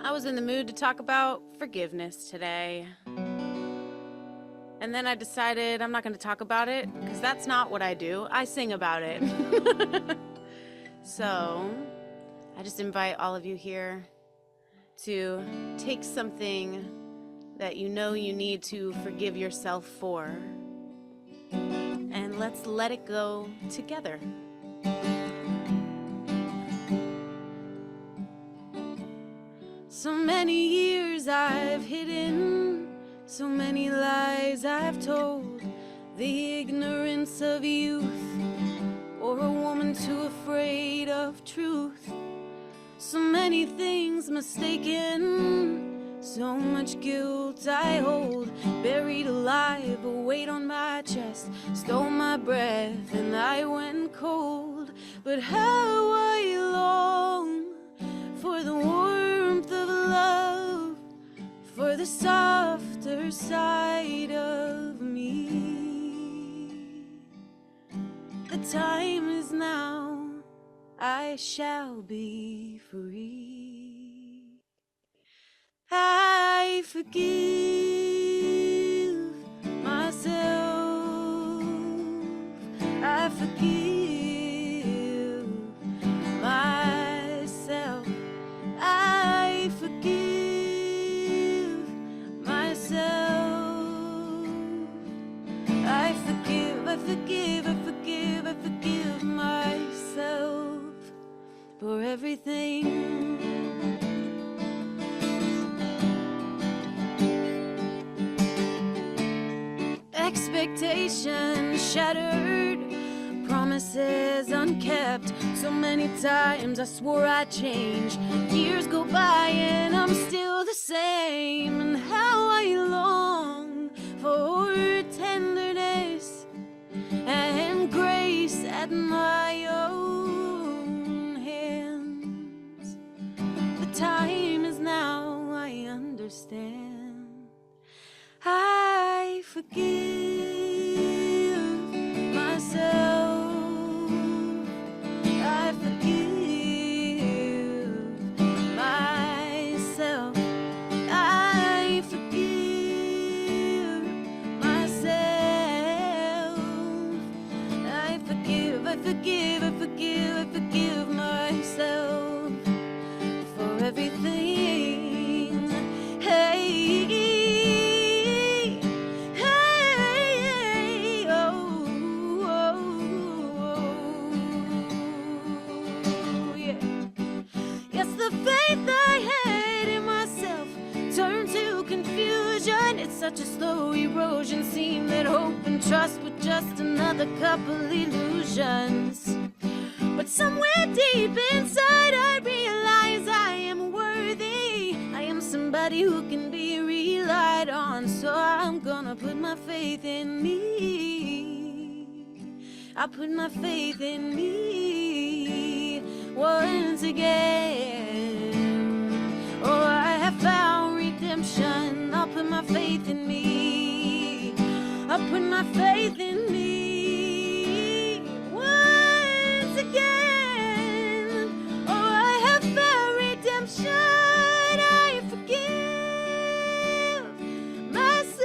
I was in the mood to talk about forgiveness today. And then I decided I'm not going to talk about it, because that's not what I do. I sing about it. So, I just invite all of you here to take something that you know you need to forgive yourself for, and let's let it go together. So many years I've hidden, so many lies I've told, the ignorance of youth, or a woman too afraid of truth. So many things mistaken, so much guilt I hold, buried alive, a weight on my chest, stole my breath and I went cold. But how I long for the warmth of love, for the softer side of me. The time is now, I shall be free. I forgive myself. I forgive myself. I forgive myself. I forgive, I forgive, I forgive, I forgive myself for everything. Expectations shattered, promises unkept. So many times I swore I'd change. Years go by and I'm still the same. And how I long for tenderness and grace at my own hands. The time is now, I understand. I forgive myself. I forgive myself. I forgive myself. I forgive, I forgive, I forgive, I forgive myself for everything. Hey. It's such a slow erosion, seemed that hope and trust were just another couple illusions. But somewhere deep inside I realize I am worthy. I am somebody who can be relied on. So I'm gonna put my faith in me. I put my faith in me once again. Oh, I have found redemption. I'll put my faith in me. I'll put my faith in me once again. Oh, I have found redemption. I forgive myself.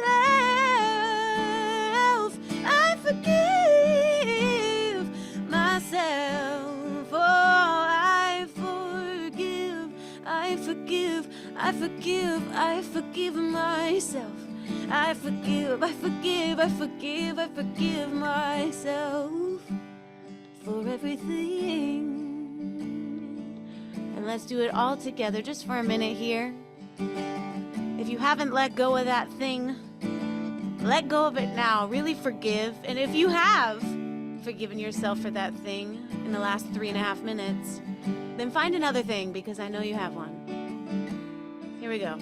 I forgive myself. Oh, I forgive. I forgive. I forgive, I forgive myself. I forgive, I forgive, I forgive, I forgive myself for everything. And let's do it all together just for a minute here. If you haven't let go of that thing, let go of it now. Really forgive. And if you have forgiven yourself for that thing in the last 3.5 minutes, then find another thing, because I know you have one. Here we go.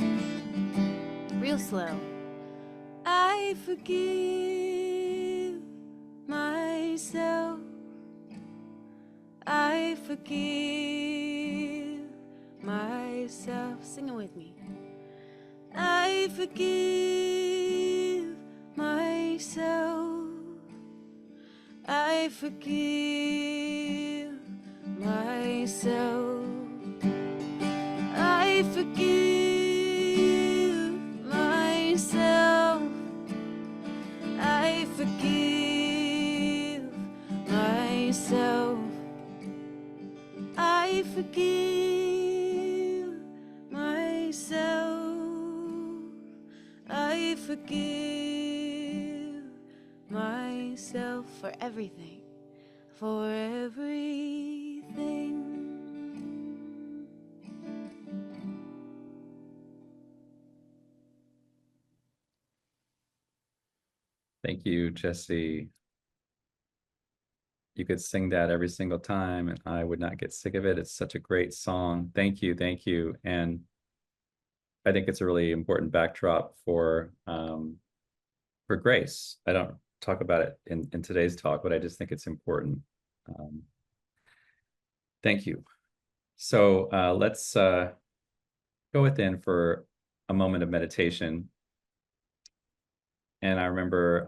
Real slow. I forgive myself. I forgive myself. Sing it with me. I forgive myself. I forgive myself. I forgive myself. I forgive myself. I forgive myself for everything, for everything. Thank you, Jesse. You could sing that every single time and I would not get sick of it. It's such a great song. Thank you, thank you. And I think it's a really important backdrop for grace. I don't talk about it in today's talk, but I just think it's important. Thank you. So let's go within for a moment of meditation. And I remember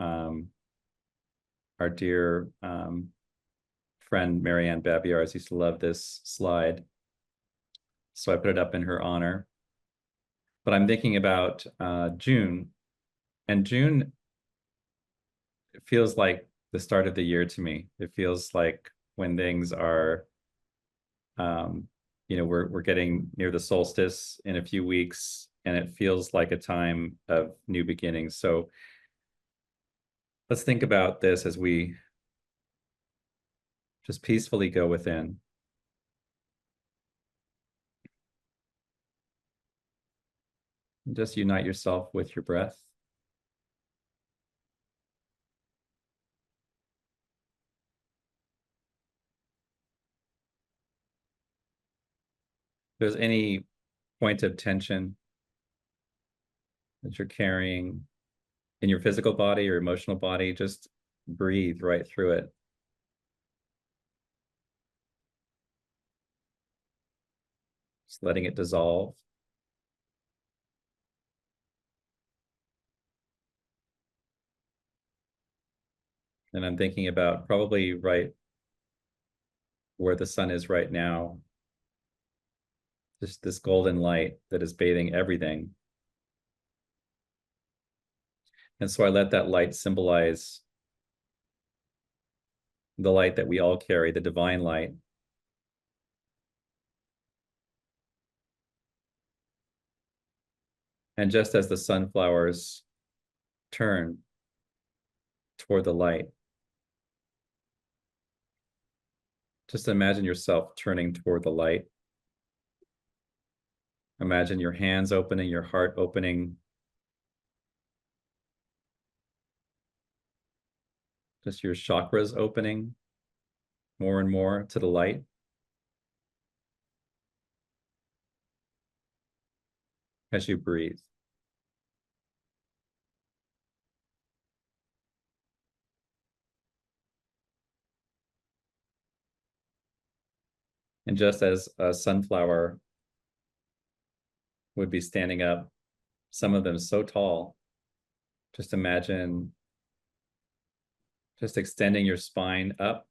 our dear friend Marianne Babiars used to love this slide, so I put it up in her honor. But I'm thinking about June, and June, it feels like the start of the year to me. It feels like when things are, we're getting near the solstice in a few weeks, and it feels like a time of new beginnings. So let's think about this as we just peacefully go within. Just unite yourself with your breath. If there's any point of tension that you're carrying in your physical body or emotional body, just breathe right through it. Just letting it dissolve. And I'm thinking about probably right where the sun is right now, just this golden light that is bathing everything. And so I let that light symbolize the light that we all carry, the divine light. And just as the sunflowers turn toward the light, just imagine yourself turning toward the light. Imagine your hands opening, your heart opening. Just your chakras opening more and more to the light. As you breathe. And just as a sunflower would be standing up, some of them so tall, just imagine just extending your spine up.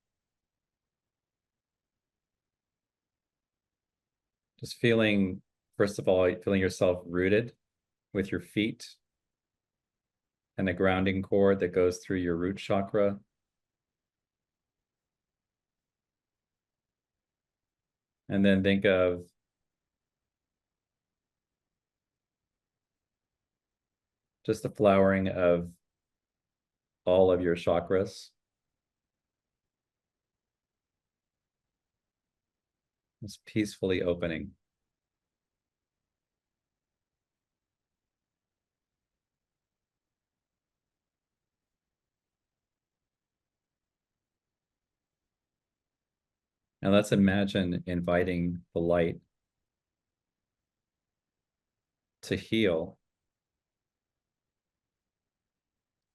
Just feeling, first of all, feeling yourself rooted with your feet and the grounding cord that goes through your root chakra. And then think of just the flowering of all of your chakras. Just peacefully opening. And let's imagine inviting the light to heal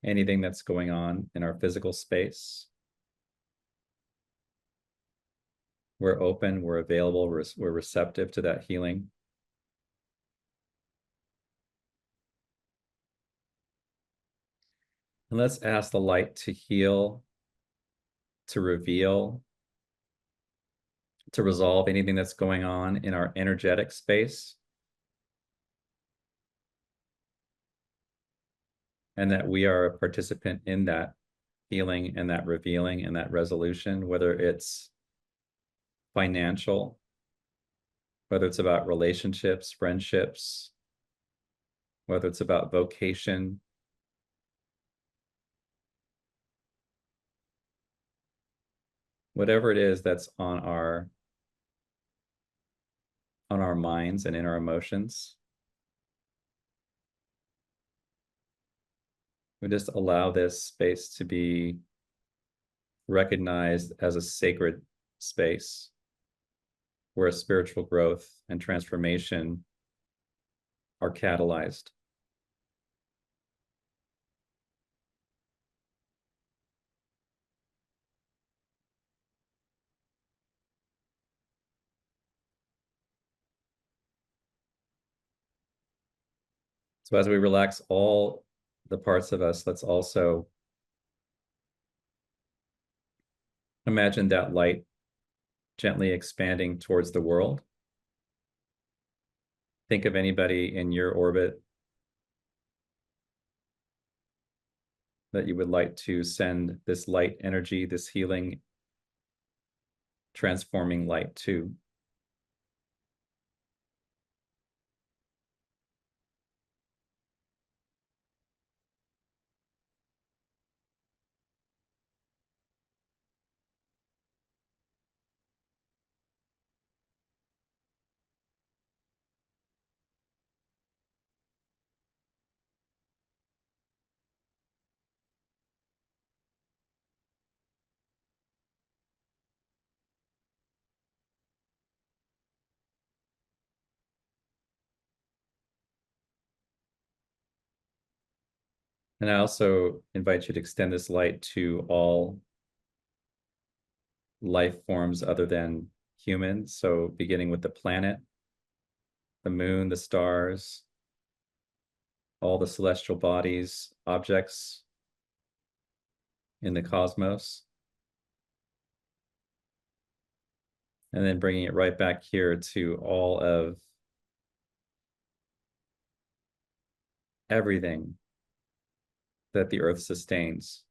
anything that's going on in our physical space. We're open, we're available, we're receptive to that healing. And let's ask the light to heal, to reveal, to resolve anything that's going on in our energetic space. And that we are a participant in that healing and that revealing and that resolution, whether it's financial, whether it's about relationships, friendships, whether it's about vocation, whatever it is that's on our minds and in our emotions. We just allow this space to be recognized as a sacred space where spiritual growth and transformation are catalyzed. So as we relax all the parts of us, let's also imagine that light gently expanding towards the world. Think of anybody in your orbit that you would like to send this light energy, this healing, transforming light to. And I also invite you to extend this light to all life forms other than humans. So beginning with the planet, the moon, the stars, all the celestial bodies, objects in the cosmos. And then bringing it right back here to all of everything that the earth sustains.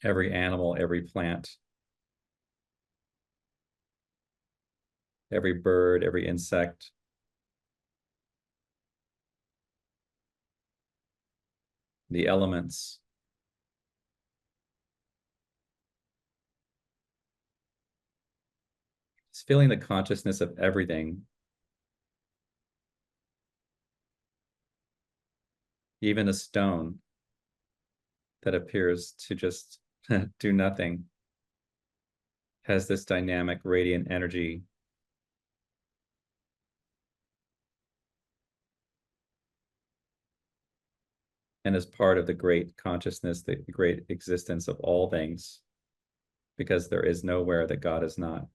Every animal, every plant, every bird, every insect, the elements. It's feeling the consciousness of everything, even a stone that appears to just do nothing, has this dynamic, radiant energy. And is part of the great consciousness, the great existence of all things, because there is nowhere that God is not.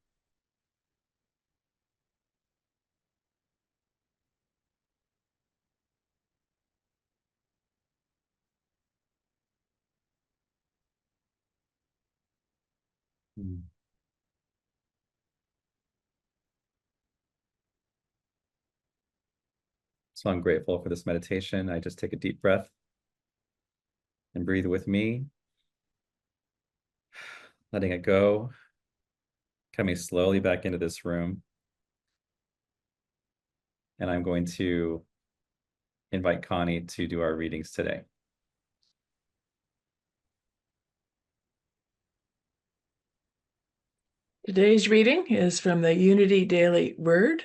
So I'm grateful for this meditation. I just take a deep breath and breathe with me, letting it go, coming slowly back into this room. And I'm going to invite Connie to do our readings today. Today's reading is from the Unity Daily Word.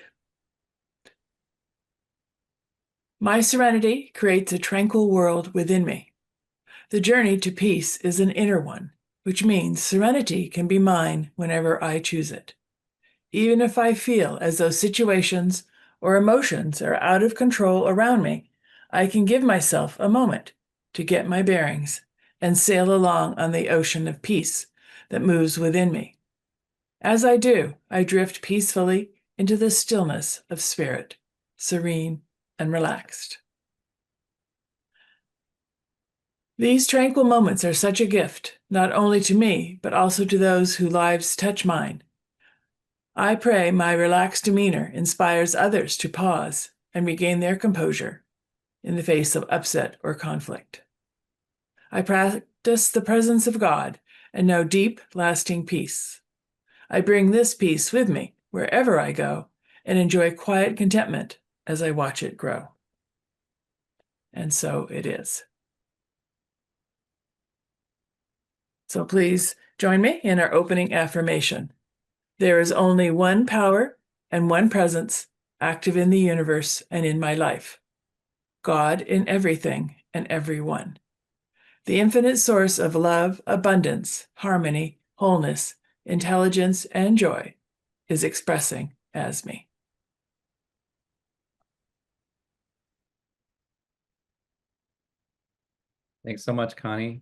My serenity creates a tranquil world within me. The journey to peace is an inner one, which means serenity can be mine whenever I choose it. Even if I feel as though situations or emotions are out of control around me, I can give myself a moment to get my bearings and sail along on the ocean of peace that moves within me. As I do, I drift peacefully into the stillness of spirit, serene and relaxed. These tranquil moments are such a gift, not only to me, but also to those whose lives touch mine. I pray my relaxed demeanor inspires others to pause and regain their composure in the face of upset or conflict. I practice the presence of God and know deep, lasting peace. I bring this peace with me wherever I go and enjoy quiet contentment as I watch it grow. And so it is. So please join me in our opening affirmation. There is only one power and one presence active in the universe and in my life. God in everything and everyone. The infinite source of love, abundance, harmony, wholeness, intelligence, and joy is expressing as me. Thanks so much, Connie.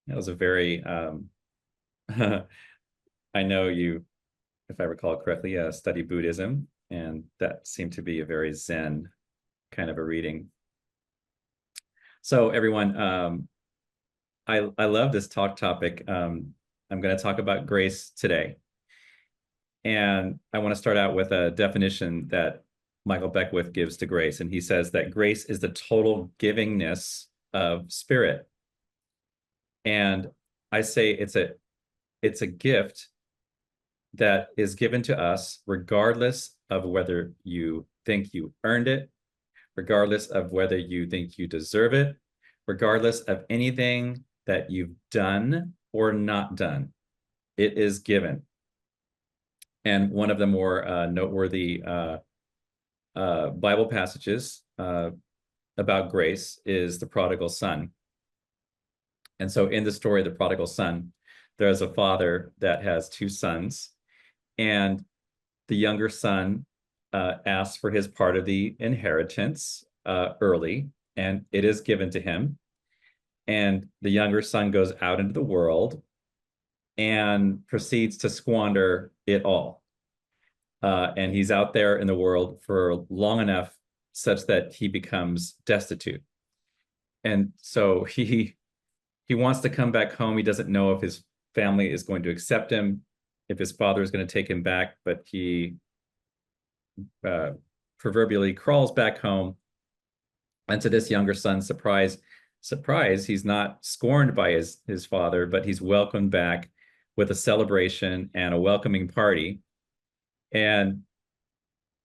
That was a very, I know you, if I recall correctly, study Buddhism, and that seemed to be a very Zen kind of a reading. So everyone, I love this talk topic. I'm going to talk about grace today. And I want to start out with a definition that Michael Beckwith gives to grace. And he says that grace is the total givingness of spirit. And I say it's a gift that is given to us regardless of whether you think you earned it, regardless of whether you think you deserve it, regardless of anything that you've done or not done. It is given. And one of the more noteworthy Bible passages about grace is the prodigal son. And so in the story of the prodigal son, there's a father that has two sons, and the younger son asks for his part of the inheritance early, and it is given to him. And the younger son goes out into the world and proceeds to squander it all. And he's out there in the world for long enough such that he becomes destitute. And so he wants to come back home. He doesn't know if his family is going to accept him, if his father is going to take him back, but he proverbially crawls back home. And to this younger son's surprise, he's not scorned by his father, but he's welcomed back with a celebration and a welcoming party. And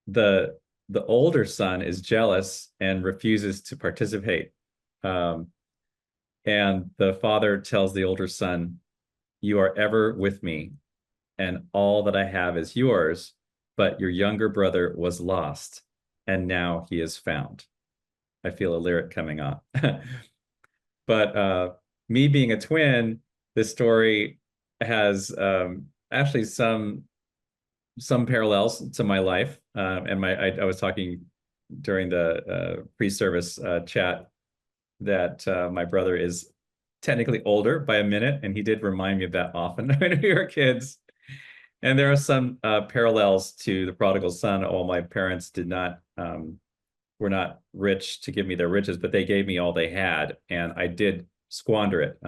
the older son is jealous and refuses to participate. And the father tells the older son, "You are ever with me, and all that I have is yours, but your younger brother was lost, and now he is found." I feel a lyric coming on. But me being a twin, this story has actually some parallels to my life. And I was talking during the pre-service chat that my brother is technically older by a minute, and he did remind me of that often when we were kids. And there are some parallels to the prodigal son. All my parents were not rich to give me their riches, but they gave me all they had, and I did squander it.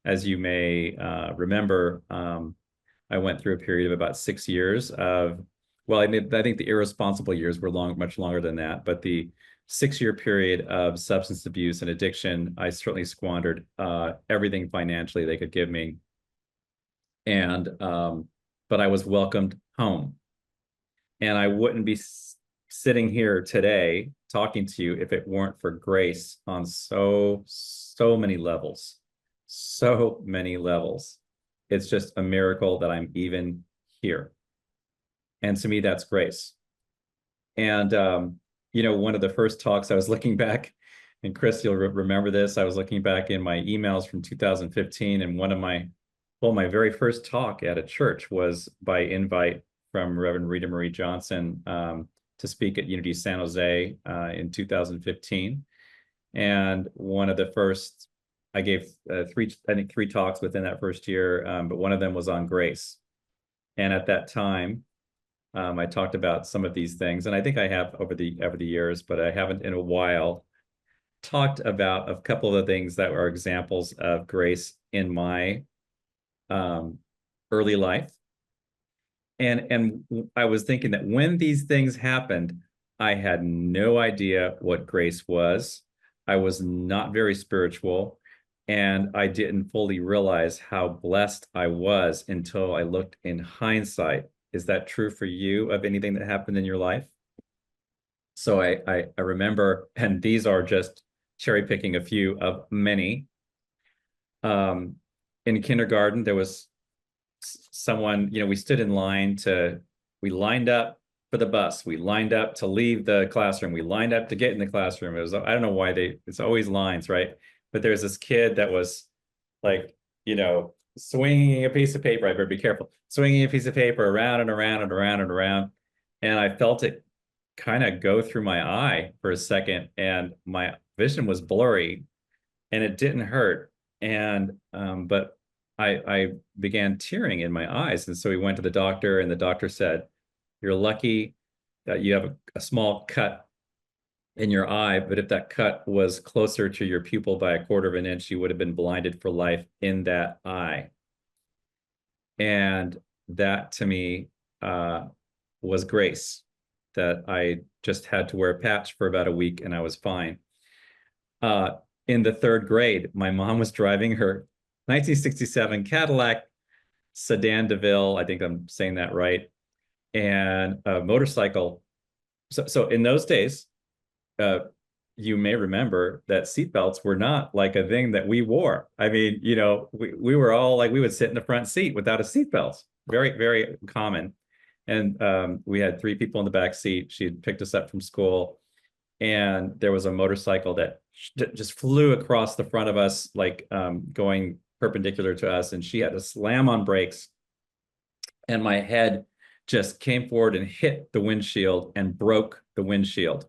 As you may remember, I went through a period of about 6 years of, well, I think the irresponsible years were much longer than that, but the 6-year period of substance abuse and addiction, I certainly squandered everything financially they could give me. And but I was welcomed home, and I wouldn't be sitting here today talking to you if it weren't for grace on so many levels. So many levels. It's just a miracle that I'm even here. And to me, that's grace. And one of the first talks, I was looking back, and Chris, you'll remember this, I was looking back in my emails from 2015, and one of my very first talk at a church was by invite from Reverend Rita Marie Johnson to speak at Unity San Jose in 2015. And one of the first, I gave three talks within that first year, but one of them was on grace. And at that time, I talked about some of these things, and I think I have over the years, but I haven't in a while talked about a couple of the things that are examples of grace in my early life. And I was thinking that when these things happened, I had no idea what grace was. I was not very spiritual, and I didn't fully realize how blessed I was until I looked in hindsight. Is that true for you of anything that happened in your life? So I remember, and these are just cherry picking a few of many. In kindergarten, there was someone, we stood in line we lined up for the bus. We lined up to leave the classroom. We lined up to get in the classroom. I don't know why it's always lines, right? But there's this kid that was like, swinging a piece of paper. I better be careful. Swinging a piece of paper around and around and around and around. And I felt it kind of go through my eye for a second, and my vision was blurry, and it didn't hurt. But I began tearing in my eyes. And so we went to the doctor, and the doctor said, "You're lucky that you have a small cut in your eye, but if that cut was closer to your pupil by 1/4 of an inch, you would have been blinded for life in that eye." And that to me was grace, that I just had to wear a patch for about a week and I was fine. In the 3rd grade, my mom was driving her 1967 Cadillac Sedan DeVille, I think I'm saying that right, and a motorcycle. So in those days, you may remember that seatbelts were not like a thing that we wore. I mean, we were all like, we would sit in the front seat without a seatbelt. Very, very common. And we had 3 people in the back seat. She had picked us up from school, and there was a motorcycle that just flew across the front of us, like going perpendicular to us, and she had to slam on brakes, and my head just came forward and hit the windshield and broke the windshield.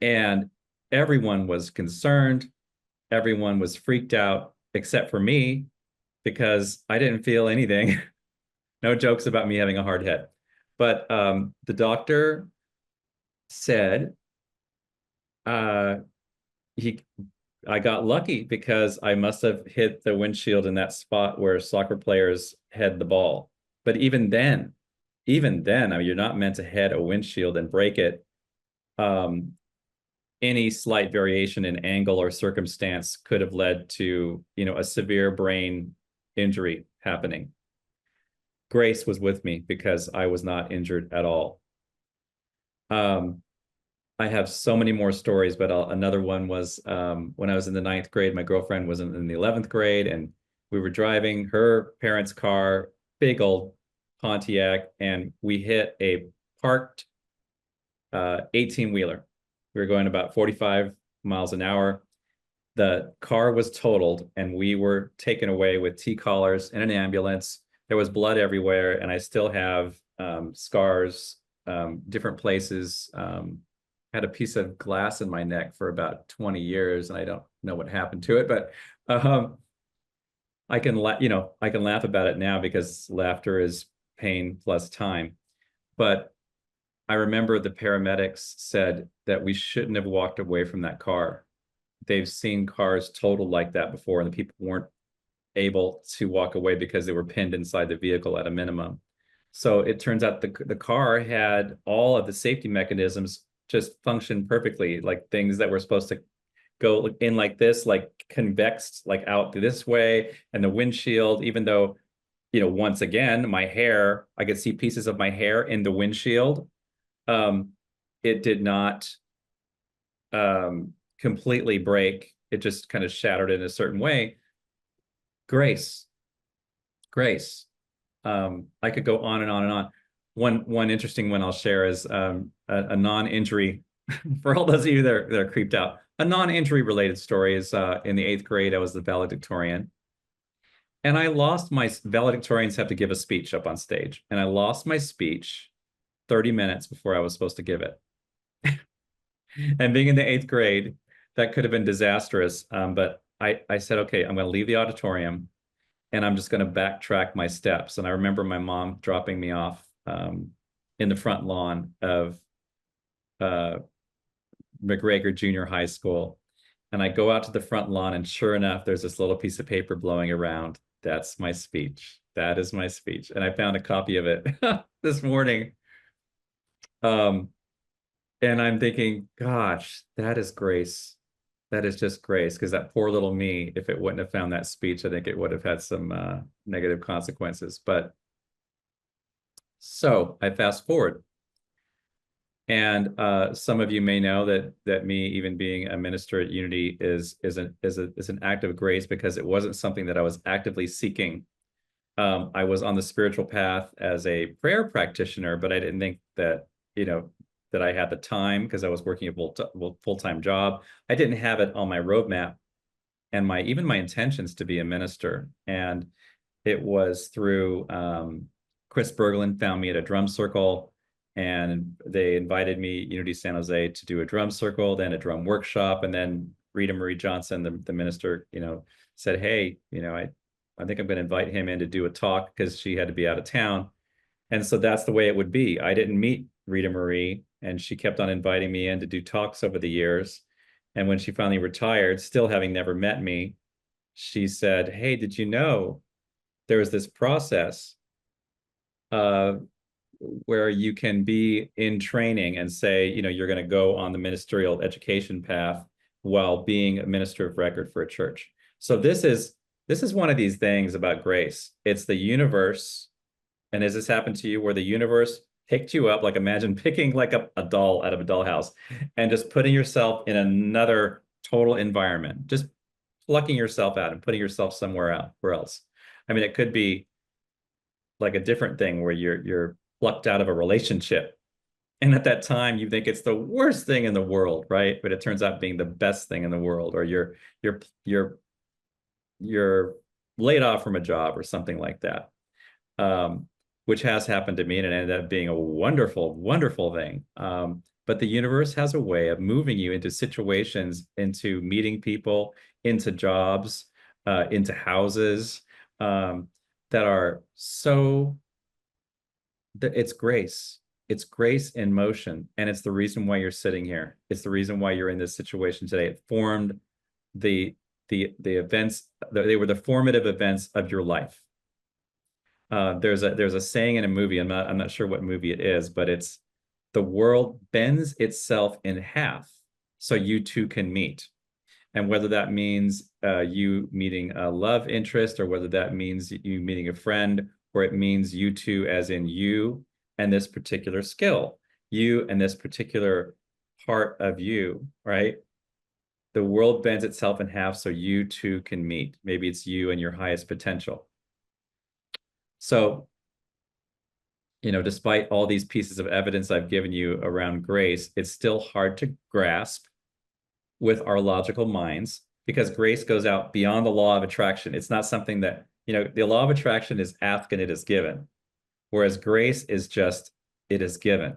And everyone was concerned. Everyone was freaked out, except for me, because I didn't feel anything. No jokes about me having a hard head. But the doctor said I got lucky because I must have hit the windshield in that spot where soccer players head the ball. But even then, I mean, you're not meant to head a windshield and break it. Any slight variation in angle or circumstance could have led to, a severe brain injury happening. Grace was with me because I was not injured at all. I have so many more stories, but another one was when I was in the 9th grade, my girlfriend was in the 11th grade, and we were driving her parents' car, big old Pontiac, and we hit a parked 18-wheeler. We were going about 45 miles an hour. The car was totaled, and we were taken away with T-collars in an ambulance. There was blood everywhere, and I still have scars, different places. Had a piece of glass in my neck for about 20 years, and I don't know what happened to it, but I can laugh about it now because laughter is pain plus time. But I remember the paramedics said that we shouldn't have walked away from that car. They've seen cars totaled like that before, and the people weren't able to walk away because they were pinned inside the vehicle at a minimum. So it turns out the car had all of the safety mechanisms just function perfectly, like things that were supposed to go in like this, like convexed, like out this way, and the windshield, even though, once again, my hair, I could see pieces of my hair in the windshield. It did not completely break. It just kind of shattered in a certain way. Grace. I could go on and on and on. One interesting one I'll share is a non-injury for all those of you that are creeped out. A non-injury related story is in the 8th grade, I was the valedictorian. And I lost my valedictorians have to give a speech up on stage. And I lost my speech 30 minutes before I was supposed to give it. And being in the 8th grade, that could have been disastrous. But I said, okay, I'm going to leave the auditorium and I'm just going to backtrack my steps. And I remember my mom dropping me off in the front lawn of McGregor Junior High School. And I go out to the front lawn, and sure enough, there's this little piece of paper blowing around. That's my speech. That is my speech. And I found a copy of it this morning. And I'm thinking, gosh, that is grace. That is just grace. Because that poor little me, if it wouldn't have found that speech, I think it would have had some negative consequences. But so I fast forward. And some of you may know that me even being a minister at Unity is an act of grace, because it wasn't something that I was actively seeking. I was on the spiritual path as a prayer practitioner, but I didn't think that, that I had the time, because I was working a full-time job. I didn't have it on my roadmap and even my intentions to be a minister. And it was through Chris Berglund found me at a drum circle, and they invited me, Unity San Jose, to do a drum circle, then a drum workshop, and then Rita Marie Johnson, the minister, said, hey, I think I'm going to invite him in to do a talk, because she had to be out of town. And so that's the way it would be. I didn't meet Rita Marie, and she kept on inviting me in to do talks over the years. And when she finally retired, still having never met me, she said, hey, did you know there was this process where you can be in training and say, you're going to go on the ministerial education path while being a minister of record for a church. So this is one of these things about grace. It's the universe. And has this happened to you, where the universe picked you up? Like, imagine picking like a doll out of a dollhouse and just putting yourself in another total environment, just plucking yourself out and putting yourself somewhere else. I mean, it could be like a different thing where you're plucked out of a relationship, and at that time you think it's the worst thing in the world, right? But it turns out being the best thing in the world. Or you're laid off from a job or something like that, which has happened to me, and it ended up being a wonderful, wonderful thing. But the universe has a way of moving you into situations, into meeting people, into jobs, into houses, that are so, it's grace. It's grace in motion. And it's the reason why you're sitting here. It's the reason why you're in this situation today. It formed the events. They were the formative events of your life. There's a saying in a movie, I'm not sure what movie it is, but it's, the world bends itself in half so you two can meet. And whether that means you meeting a love interest, or whether that means you meeting a friend, or it means you two as in you and this particular skill, you and this particular part of you, right? The world bends itself in half so you two can meet. Maybe it's you and your highest potential. So, despite all these pieces of evidence I've given you around grace, it's still hard to grasp with our logical minds, because grace goes out beyond the law of attraction. It's not something that, the law of attraction is ask and it is given, whereas grace is just, it is given.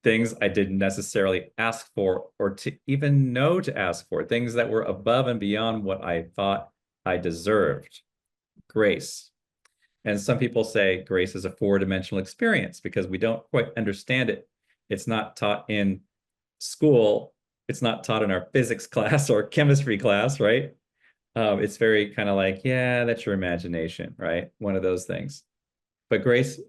Things I didn't necessarily ask for, or to even know to ask for, things that were above and beyond what I thought I deserved. Grace. And some people say grace is a four-dimensional experience because we don't quite understand it. It's not taught in school. It's not taught in our physics class or chemistry class, right? It's very kind of like, yeah, that's your imagination, right? One of those things. But grace,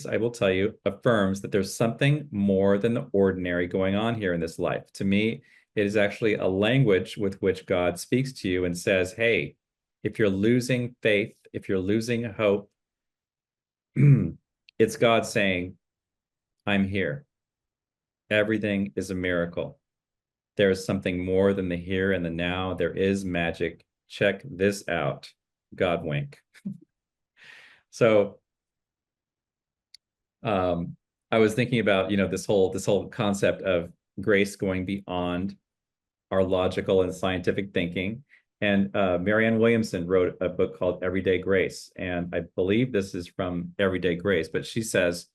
I will tell you, affirms that there's something more than the ordinary going on here in this life. To me, it is actually a language with which God speaks to you and says, hey, if you're losing faith, if you're losing hope, it's God saying, I'm here. Everything is a miracle. There is something more than the here and the now. There is magic. Check this out. God wink. So I was thinking about, this whole concept of grace going beyond our logical and scientific thinking. And Marianne Williamson wrote a book called Everyday Grace. And I believe this is from Everyday Grace, but she says,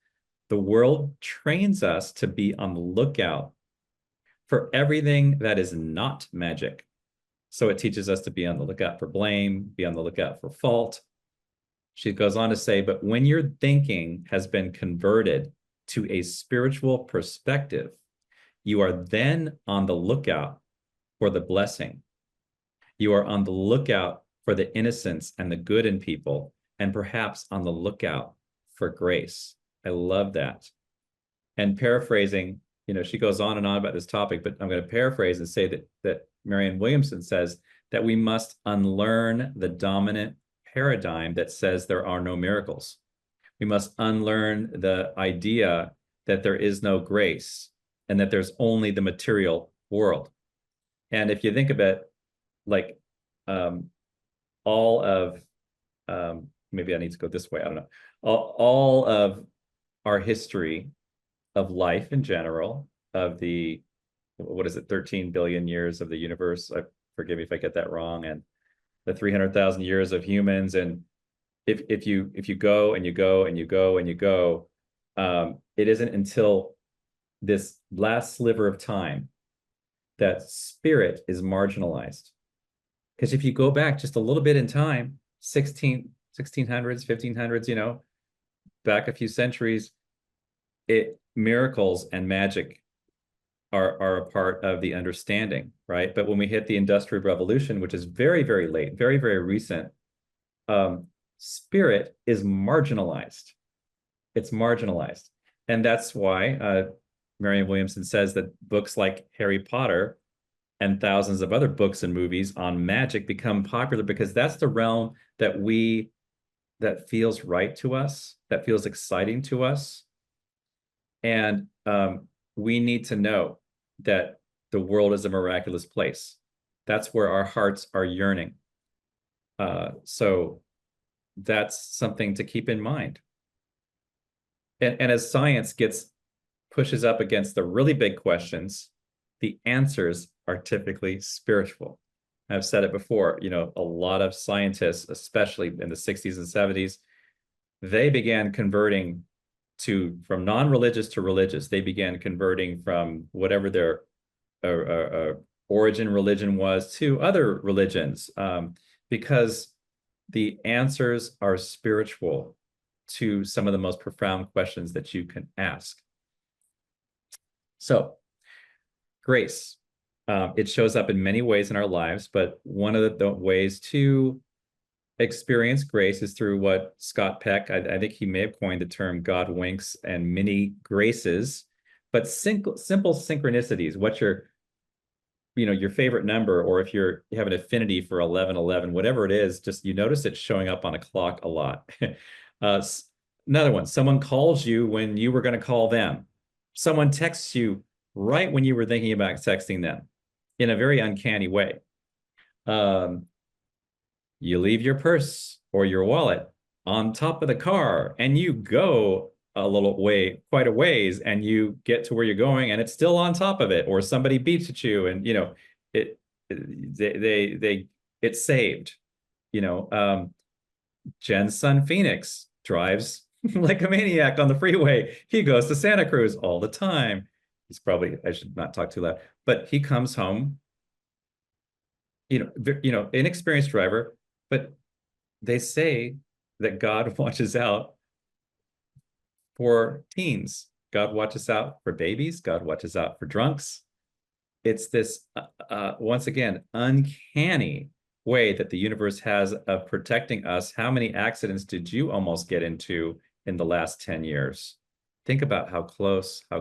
the world trains us to be on the lookout for everything that is not magic. So it teaches us to be on the lookout for blame, be on the lookout for fault. She goes on to say, but when your thinking has been converted to a spiritual perspective, you are then on the lookout for the blessing. You are on the lookout for the innocence and the good in people, and perhaps on the lookout for grace. I love that. And paraphrasing she goes on and on about this topic, but I'm going to paraphrase and say that Marianne Williamson says that we must unlearn the dominant paradigm that says there are no miracles. We must unlearn the idea that there is no grace and that there's only the material world. And if you think of it, like all of, maybe I need to go this way, I don't know, all of our history of life in general, of the, what is it, 13 billion years of the universe, forgive me if I get that wrong, and the 300,000 years of humans, and if you go and you go and you go and you go, it isn't until this last sliver of time that spirit is marginalized. Because if you go back just a little bit in time, 1600s, 1500s, back a few centuries, miracles and magic are a part of the understanding, right? But when we hit the Industrial Revolution, which is very, very late, very, very recent, spirit is marginalized. It's marginalized. And that's why Marianne Williamson says that books like Harry Potter and thousands of other books and movies on magic become popular because that's the realm that feels right to us, that feels exciting to us. And we need to know that the world is a miraculous place. That's where our hearts are yearning. So that's something to keep in mind. And as science pushes up against the really big questions, the answers are typically spiritual. I've said it before, a lot of scientists, especially in the 60s and 70s, they began converting from non-religious to religious. They began converting from whatever their origin religion was to other religions, because the answers are spiritual to some of the most profound questions that you can ask. So, grace. It shows up in many ways in our lives, but one of the ways to experience grace is through what Scott Peck, I think he may have coined the term God winks and mini graces, but simple synchronicities. What's your favorite number, or if you have an affinity for 1111, whatever it is, just you notice it showing up on a clock a lot. Another one, someone calls you when you were going to call them. Someone texts you right when you were thinking about texting them in a very uncanny way. You leave your purse or your wallet on top of the car and you go quite a ways, and you get to where you're going and it's still on top of it, or somebody beeps at you and it's saved. Jen's son Phoenix drives like a maniac on the freeway. He goes to Santa Cruz all the time. I should not talk too loud, but he comes home, inexperienced driver, but they say that God watches out for teens. God watches out for babies. God watches out for drunks. It's this, once again, uncanny way that the universe has of protecting us. How many accidents did you almost get into in the last 10 years? Think about how close. I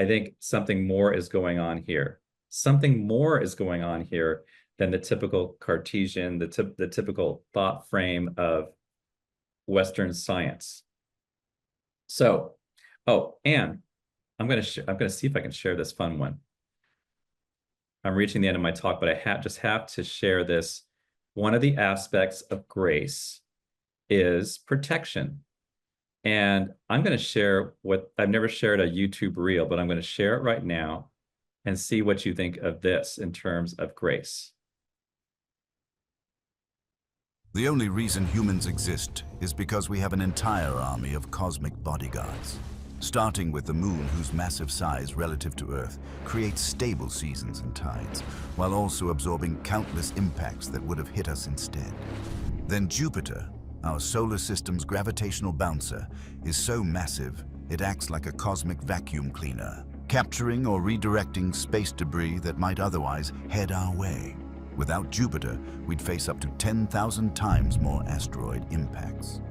think something more is going on here. Something more is going on here than the typical Cartesian, the typical thought frame of Western science. So, and I'm going to see if I can share this fun one. I'm reaching the end of my talk, but I just have to share this. One of the aspects of grace is protection. And I'm going to share what I've never shared a YouTube reel, but I'm going to share it right now and see what you think of this in terms of grace. The only reason humans exist is because we have an entire army of cosmic bodyguards. Starting with the moon, whose massive size relative to Earth creates stable seasons and tides, while also absorbing countless impacts that would have hit us instead. Then Jupiter, our solar system's gravitational bouncer, is so massive it acts like a cosmic vacuum cleaner, capturing or redirecting space debris that might otherwise head our way. Without Jupiter, we'd face up to 10,000 times more asteroid impacts.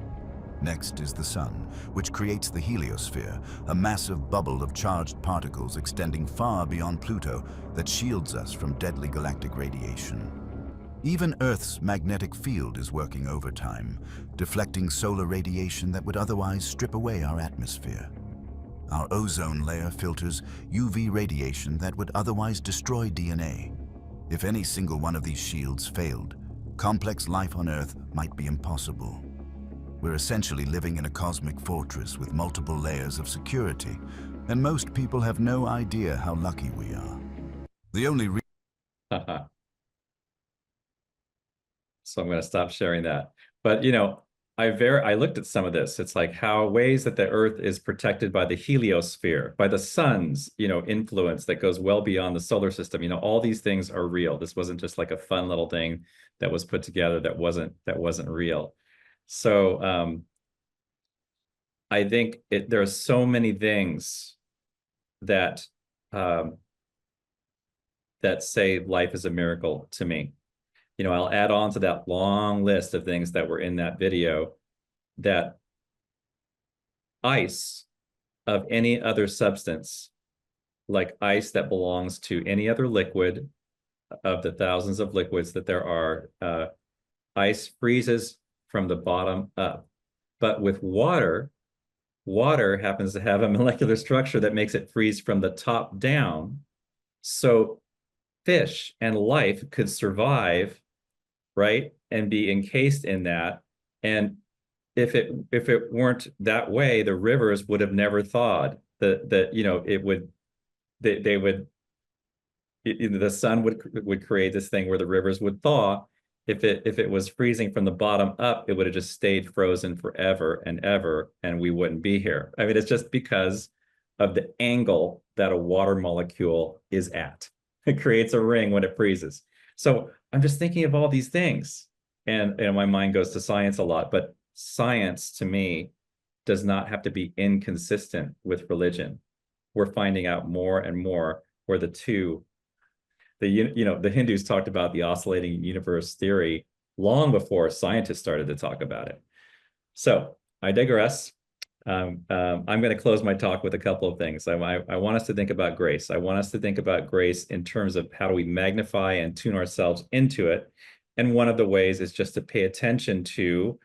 Next is the Sun, which creates the heliosphere, a massive bubble of charged particles extending far beyond Pluto that shields us from deadly galactic radiation. Even Earth's magnetic field is working overtime, deflecting solar radiation that would otherwise strip away our atmosphere. Our ozone layer filters UV radiation that would otherwise destroy DNA. If any single one of these shields failed, complex life on Earth might be impossible. We're essentially living in a cosmic fortress with multiple layers of security, and most people have no idea how lucky we are. The only So I'm going to stop sharing that. But, I looked at some of this. It's like how ways that the Earth is protected by the heliosphere, by the sun's, influence that goes well beyond the solar system. All these things are real. This wasn't just like a fun little thing that was put together that wasn't real. So I think there are so many things that that say life is a miracle to me. I'll add on to that long list of things that were in that video, that ice of any other substance, like ice that belongs to any other liquid, of the thousands of liquids that there are, ice freezes from the bottom up. But with water happens to have a molecular structure that makes it freeze from the top down. So fish and life could survive, right, and be encased in that. And if it weren't that way, the rivers would have never thawed. The sun would create this thing where the rivers would thaw. If it was freezing from the bottom up, it would have just stayed frozen forever and ever, and we wouldn't be here. I mean, it's just because of the angle that a water molecule is at. It creates a ring when it freezes. So I'm just thinking of all these things, and my mind goes to science a lot, but science to me does not have to be inconsistent with religion. We're finding out more and more where the Hindus talked about the oscillating universe theory long before scientists started to talk about it. So I digress. I'm going to close my talk with a couple of things. I want us to think about grace. I want us to think about grace in terms of how do we magnify and tune ourselves into it. And one of the ways is just to pay attention to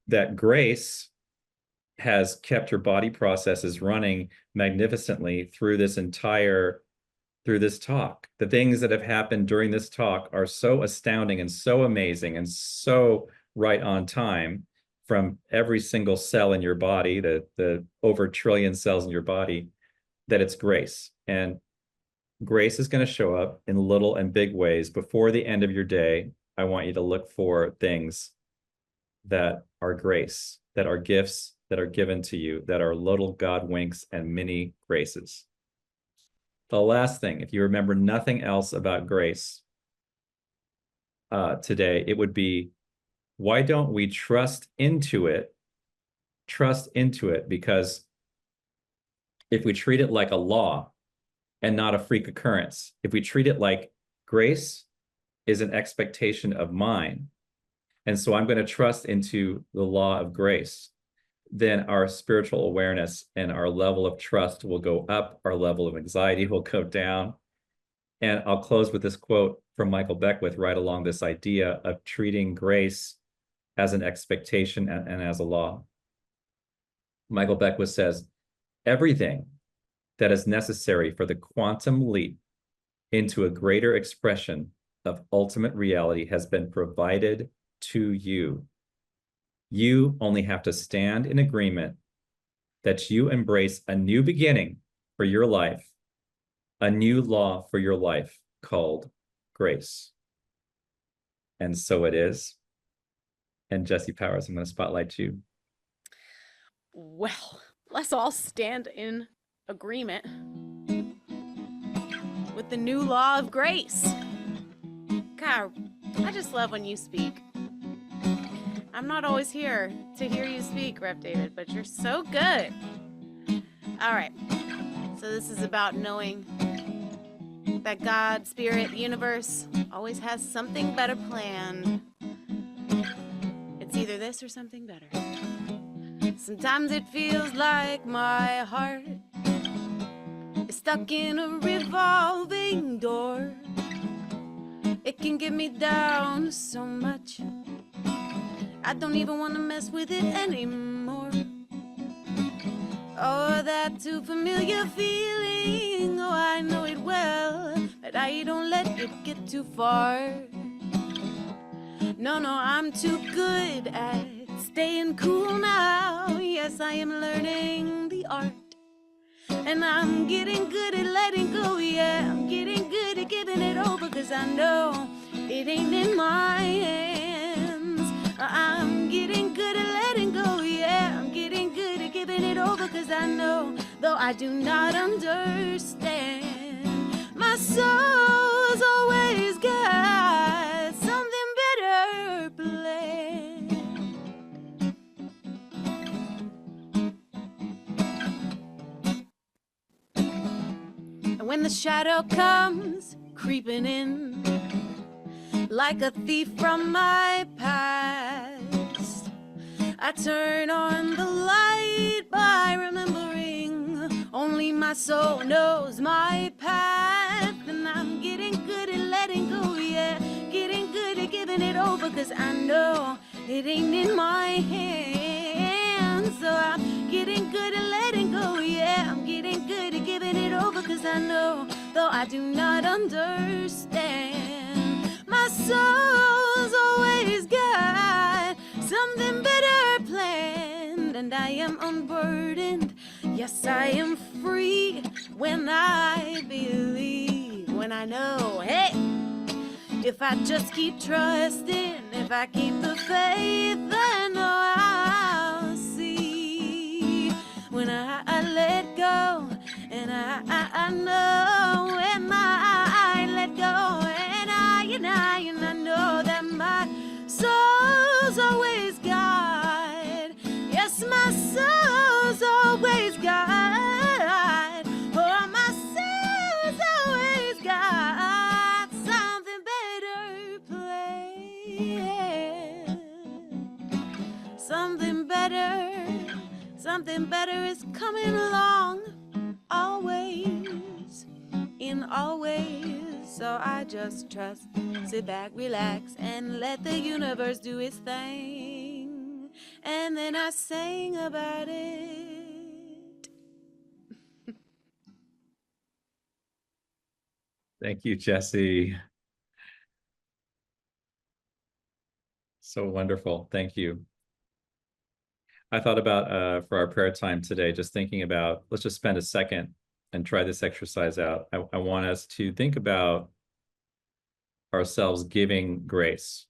that grace has kept your body processes running magnificently through this talk. The things that have happened during this talk are so astounding and so amazing and so right on time, from every single cell in your body, the over 1 trillion cells in your body, that it's grace. And grace is going to show up in little and big ways. Before the end of your day, I want you to look for things that are grace, that are gifts that are given to you, that are little God winks and mini graces. The last thing, if you remember nothing else about grace today, it would be, why don't we trust into it? Trust into it, because if we treat it like a law and not a freak occurrence, if we treat it like grace is an expectation of mine, and so I'm going to trust into the law of grace, then our spiritual awareness and our level of trust will go up, our level of anxiety will go down. And I'll close with this quote from Michael Beckwith right along this idea of treating grace as an expectation and as a law. Michael Beckwith says, everything that is necessary for the quantum leap into a greater expression of ultimate reality has been provided to you. You only have to stand in agreement that you embrace a new beginning for your life, a new law for your life called grace. And so it is. And Jesse Powers, I'm going to spotlight you. Well, let's all stand in agreement with the new law of grace. God, I just love when you speak. I'm not always here to hear you speak, Rev David, but you're so good. All right. So this is about knowing that God, Spirit, the universe always has something better planned. It's either this or something better. Sometimes it feels like my heart is stuck in a revolving door. It can get me down so much, I don't even want to mess with it anymore. Oh, that too familiar feeling, oh, I know it well, but I don't let it get too far. No, I'm too good at staying cool now. Yes, I am learning the art, and I'm getting good at letting go. Yeah, I'm getting good at giving it over, 'cause I know it ain't in my hands. I'm getting good at letting go. Yeah, I'm getting good at giving it over, 'cause I know, though I do not understand, my soul's always got something better planned. And when the shadow comes creeping in like a thief from my past, I turn on the light by remembering only my soul knows my path. And I'm getting good at letting go, yeah, getting good at giving it over, 'cause I know it ain't in my hands. So I'm getting good at letting go, yeah, I'm getting good at giving it over, 'cause I know, though I do not understand, my soul's always got something better planned. And I am unburdened, yes, I am free when I believe, when I know, hey, if I just keep trusting, if I keep the faith, then I'll see. When I let go, and I know when I let go, and I know that my soul's always God. Yes, my soul's always God. Oh, my soul's always got something better planned. Something better is coming along, always, in always. So I just trust, sit back, relax, and let the universe do its thing. And then I sang about it. Thank you, Jesse. So wonderful. Thank you. I thought about for our prayer time today, just thinking about, let's just spend a second and try this exercise out. I want us to think about ourselves giving grace.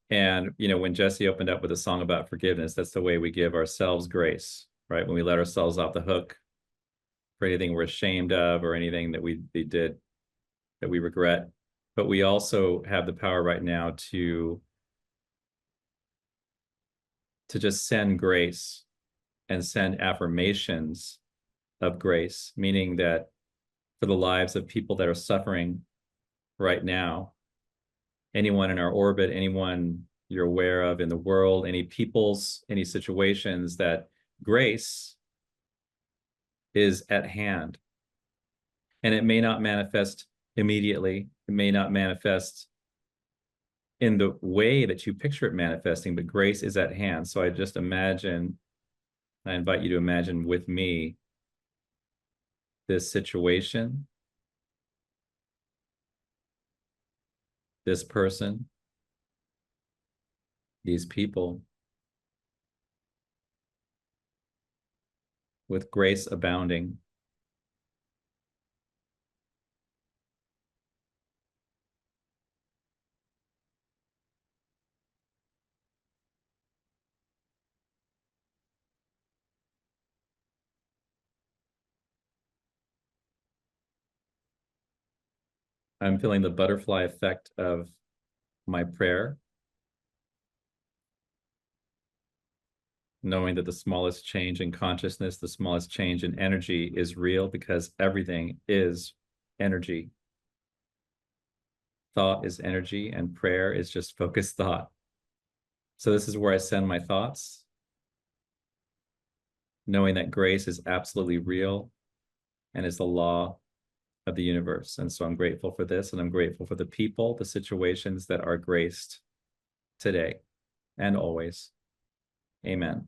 And, when Jesse opened up with a song about forgiveness, that's the way we give ourselves grace, right? When we let ourselves off the hook for anything we're ashamed of or anything that we did that we regret. But we also have the power right now to just send grace and send affirmations of grace, meaning that for the lives of people that are suffering right now, anyone in our orbit, anyone you're aware of in the world, any peoples, any situations, that grace is at hand. And it may not manifest immediately. It may not manifest in the way that you picture it manifesting, but grace is at hand. So I just imagine, I invite you to imagine with me this situation, this person, these people, with grace abounding. I'm feeling the butterfly effect of my prayer, knowing that the smallest change in consciousness, the smallest change in energy is real, because everything is energy. Thought is energy, and prayer is just focused thought. So this is where I send my thoughts. knowing that grace is absolutely real and is the law of the universe. And so I'm grateful for this, and I'm grateful for the people, the situations that are graced today and always. Amen.